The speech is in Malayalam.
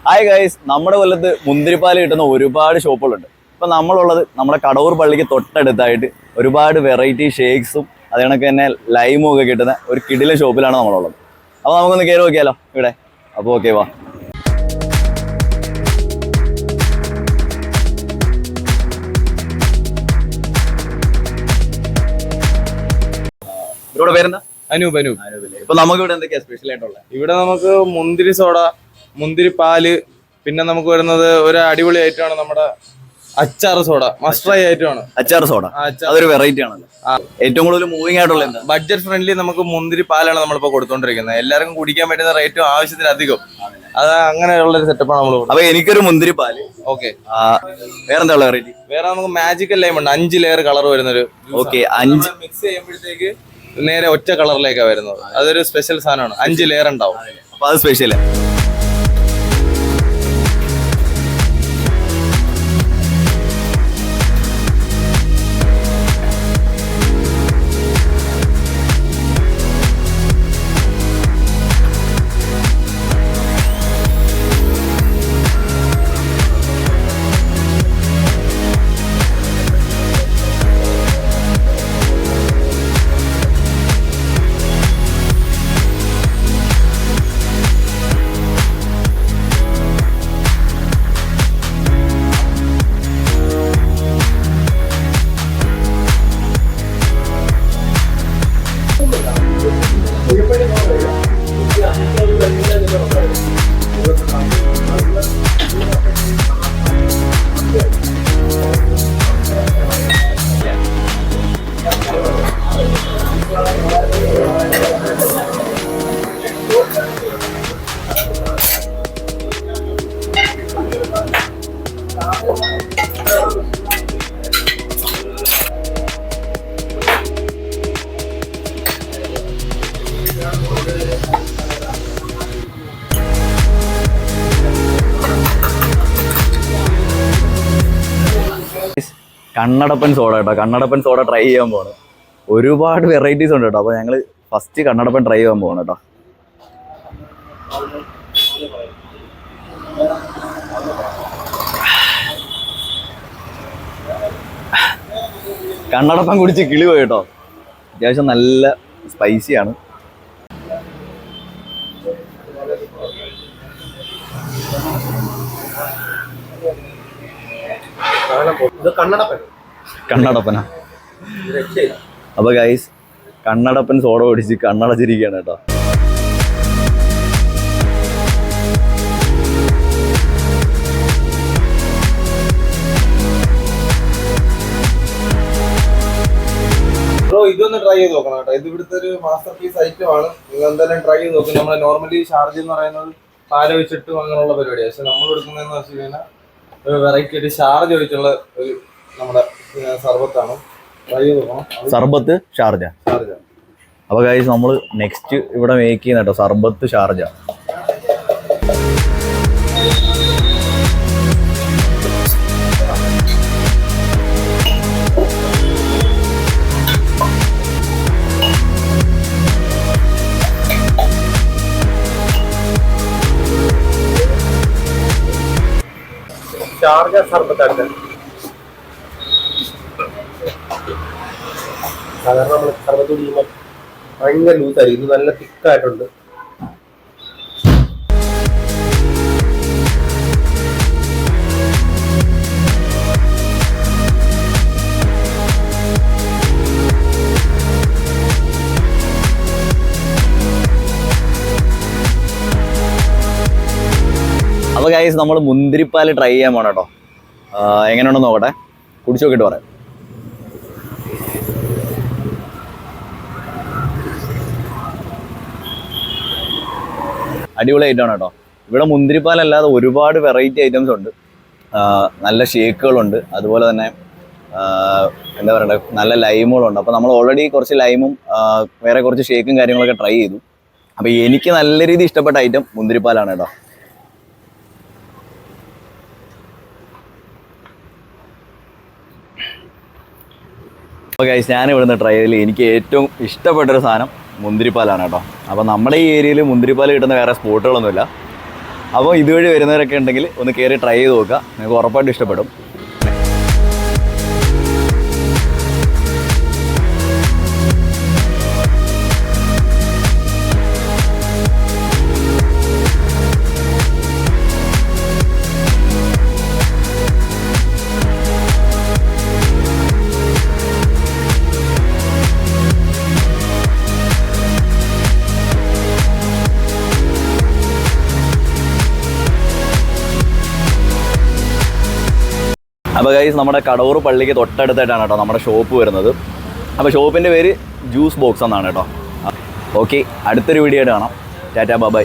ഹായ് ഗൈസ്, നമ്മുടെ കൊല്ലത്ത് മുന്തിരിപ്പാല് കിട്ടുന്ന ഒരുപാട് ഷോപ്പുകളുണ്ട്. ഇപ്പം നമ്മളുള്ളത് നമ്മുടെ കടവൂർ പള്ളിക്ക് തൊട്ടടുത്തായിട്ട് ഒരുപാട് വെറൈറ്റി ഷേക്സും അത് കണക്ക് തന്നെ ലൈമും ഒക്കെ കിട്ടുന്ന ഒരു കിടില ഷോപ്പിലാണ് നമ്മളുള്ളത്. അപ്പോൾ നമുക്കൊന്ന് കയറി നോക്കിയാലോ ഇവിടെ. അപ്പോൾ ഓക്കെ, വാ. ഇവിടെ പേരെന്താ? അനൂപ്. ഇപ്പൊ നമുക്ക് ഇവിടെ എന്തൊക്കെയാ സ്പെഷ്യൽ ആയിട്ടുള്ളത്? ഇവിടെ നമുക്ക് മുന്തിരി സോഡ, മുന്തിരി പാല്, പിന്നെ നമുക്ക് വരുന്നത് ഒരു അടിപൊളി ഐറ്റമാണ് നമ്മുടെ അച്ചാർ സോഡ. മസ്റ്റ് ട്രൈ ഐറ്റമാണ് അച്ചാർ സോഡ. അതൊരു വെറൈറ്റി ആണല്ലോ. ഏറ്റവും കൂടുതൽ മൂവിങ് ആയിട്ടുള്ള എന്താ? ബഡ്ജറ്റ് ഫ്രണ്ട്ലി നമുക്ക് മുന്തിരി പാലാണ് നമ്മളിപ്പോ കൊടുത്തോണ്ടിരിക്കുന്നത്. എല്ലാവർക്കും കുടിക്കാൻ പറ്റുന്ന റേറ്റും ആവശ്യത്തിലധികം. അത് അങ്ങനെയുള്ള ഒരു സെറ്റപ്പാണ് നമ്മൾ. അപ്പൊ എനിക്കൊരു മുന്തിരി പാല്. ഓക്കെ. വേറെന്താ ഉള്ള വെറൈറ്റി? വേറെ നമുക്ക് മാജിക്കൽ ലൈം ഉണ്ട്. 5 ലെയർ കളർ വരുന്നൊരു. ഓക്കെ. 5 മിക്സ് ചെയ്യുമ്പോഴത്തേക്ക് നേരെ ഒറ്റ കളറിലേക്കാണ് വരുന്നത്. അതൊരു സ്പെഷ്യൽ സാധനമാണ്. 5 ലെയർ ഉണ്ടാവും. അപ്പൊ അത് സ്പെഷ്യൽ. കണ്ണടപ്പൻ സോഡ കേട്ടോ. കണ്ണടപ്പൻ സോഡ ട്രൈ ചെയ്യാൻ പോകണം. ഒരുപാട് വെറൈറ്റീസ് ഉണ്ട് കേട്ടോ. അപ്പോൾ ഞങ്ങൾ ഫസ്റ്റ് കണ്ണടപ്പൻ ട്രൈ ചെയ്യാൻ പോകണം കേട്ടോ. കണ്ണടപ്പൻ കുടിച്ച് കിളി പോയി കേട്ടോ. അത്യാവശ്യം നല്ല സ്പൈസിയാണ്. കണ്ണടപ്പനാ. അപ്പൊ ഗൈസ്, കണ്ണടപ്പൻ സോഡ ഓടിച്ച് കണ്ണടച്ചിരിക്കുകയാണ് കേട്ടോ. ഇതൊന്ന് ട്രൈ ചെയ്ത് നോക്കണം കേട്ടോ. ഇത് ഇവിടുത്തെ ഒരു മാസ്റ്റർ പീസ് ഐറ്റം ആണ്. നിങ്ങൾ എന്തായാലും ട്രൈ ചെയ്ത് നോക്കും. നമ്മളെ നോർമലി ഷാർജ എന്ന് പറയുന്നത് പാല് ഒഴിച്ചിട്ടും അങ്ങനെയുള്ള പരിപാടിയാണ്. പക്ഷെ നമ്മൾ എടുക്കുന്നതെന്ന് വെച്ച് കഴിഞ്ഞാൽ ഒരു വെറൈറ്റി ആയിട്ട് ഷാർജ ഒഴിച്ചുള്ള ഒരു നമ്മുടെ സർബത്താണ്. ട്രൈ ചെയ്ത് നോക്കണം. സർബത്ത് ഷാർജ. അപ്പൊ ഗൈസ്, നമ്മൾ നെക്സ്റ്റ് ഇവിടെ മേക്ക് ചെയ്യുന്ന കേട്ടോ സർബത്ത് ഷാർജ. ഷാർജ സർബത്താണ്. സാധാരണ നമ്മൾ സർബത്ത് കുടിക്കുമ്പോൾ ഭയങ്കര ലൂസായിരിക്കും. ഇത് നല്ല തിക്കായിട്ടുണ്ട്. അപ്പോൾ ഗൈസ്, നമ്മൾ മുന്തിരിപ്പാൽ ട്രൈ ചെയ്യാൻ പോകണം കേട്ടോ. എങ്ങനെയുണ്ടെന്ന് നോക്കട്ടെ, കുടിച്ചു നോക്കിയിട്ട് പറയാം. അടിപൊളി ഐറ്റമാണ് കേട്ടോ. ഇവിടെ മുന്തിരിപ്പാലല്ലാതെ ഒരുപാട് വെറൈറ്റി ഐറ്റംസ് ഉണ്ട്. നല്ല ഷേക്കുകളുണ്ട്, അതുപോലെ തന്നെ എന്താ പറയണ്ടേ, നല്ല ലൈമുകളുണ്ട്. അപ്പോൾ നമ്മൾ ഓൾറെഡി കുറച്ച് ലൈമും വേറെ കുറച്ച് ഷേക്കും കാര്യങ്ങളൊക്കെ ട്രൈ ചെയ്തു. അപ്പോൾ എനിക്ക് നല്ല രീതിയിൽ ഇഷ്ടപ്പെട്ട ഐറ്റം മുന്തിരിപ്പാലാണ് കേട്ടോ. അപ്പോൾ ഗൈസ്, ഞാൻ ഇവിടുന്ന് ട്രൈ ചെയ്തതിൽ എനിക്ക് ഏറ്റവും ഇഷ്ടപ്പെട്ടൊരു സാധനം മുന്തിരിപ്പാലാണ് കേട്ടോ. അപ്പോൾ നമ്മുടെ ഈ ഏരിയയിൽ മുന്തിരിപ്പാൽ കിട്ടുന്ന വേറെ സ്പോട്ടുകളൊന്നുമില്ല. അപ്പോൾ ഇതുവഴി വരുന്നവരൊക്കെ ഉണ്ടെങ്കിൽ ഒന്ന് കയറി ട്രൈ ചെയ്ത് നോക്കുക, നിങ്ങൾക്ക് ഉറപ്പായിട്ടും ഇഷ്ടപ്പെടും. അപ്പോൾ ഗൈസ് നമ്മുടെ കടവൂർ പള്ളിക്ക് തൊട്ടടുത്തായിട്ടാണ് കേട്ടോ നമ്മുടെ ഷോപ്പ് വരുന്നത്. അപ്പോൾ ഷോപ്പിൻ്റെ പേര് ജ്യൂസ് ബോക്സ് എന്നാണ് കേട്ടോ. ഓക്കെ, അടുത്തൊരു വീഡിയോ ആയിട്ട് കാണാം. Tata bye.